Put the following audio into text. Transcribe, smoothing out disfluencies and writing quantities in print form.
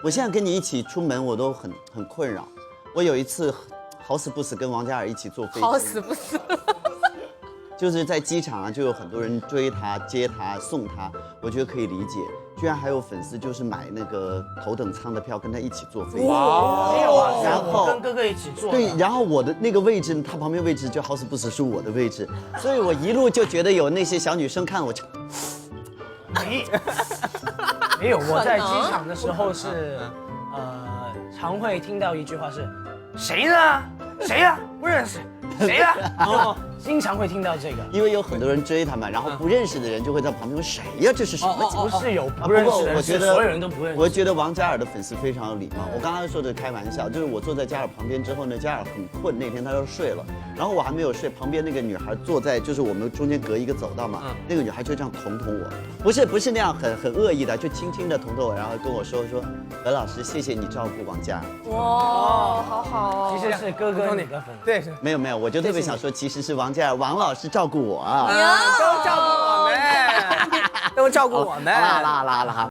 我现在跟你一起出门，我都很困扰。我有一次好死不死跟王嘉尔一起坐飞机，好死不死。就是在机场啊，就有很多人追他、接他、送他，我觉得可以理解。居然还有粉丝就是买那个头等舱的票跟他一起坐飞机。哇，没有啊，然后跟哥哥一起坐。对，然后我的那个位置，他旁边位置就好死不死是我的位置，所以我一路就觉得有那些小女生看我就。没有，我在机场的时候是，常会听到一句话是，谁呢？谁呀？不认识。谁呀？哦，经常会听到这个，因为有很多人追他嘛，然后不认识的人就会在旁边说谁呀？这是什么？不是有不认识的人，是所有人都不认识。我觉得王嘉尔的粉丝非常有礼貌。我刚刚说的开玩笑，就是我坐在嘉尔旁边之后呢，嘉尔很困，那天他要睡了，然后我还没有睡，旁边那个女孩坐在就是我们中间隔一个走道嘛，那个女孩就这样捅我，不是那样很恶意的，就轻轻的捅我，然后跟我说何老师，谢谢你照顾王嘉尔。哇，好好哦。其实是哥哥你的粉，对，没有，我就特别想说，其实是王嘉尔王老师照顾我啊，都照顾我们，都照顾我们。啦。